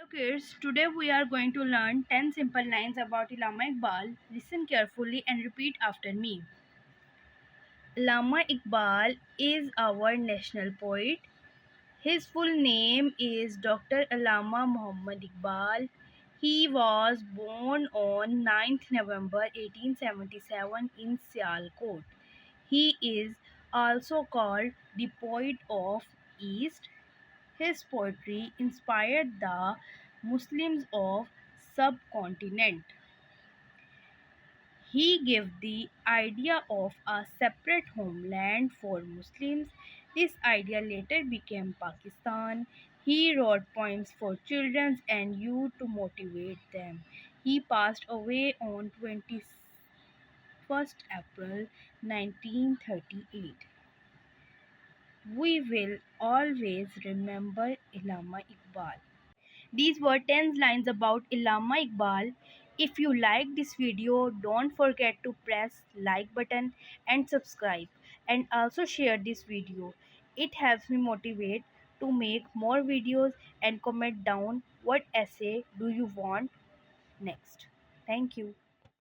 Kids, today we are going to learn 10 simple lines about Allama Iqbal. Listen carefully and repeat after me. Allama Iqbal is our national poet. His full name is Dr. Allama Muhammad Iqbal. He was born on 9th November 1877 in Sialkot. He is also called the poet of East. His poetry inspired the Muslims of subcontinent. He gave the idea of a separate homeland for Muslims. This idea later became Pakistan. He wrote poems for children and youth to motivate them. He passed away on 21st April 1938. We will always remember Allama Iqbal. These were 10 lines about Allama Iqbal. If you like this video, don't forget to press like button and subscribe, and also share this video. It helps me motivate to make more videos, and comment down what essay do you want next. Thank you.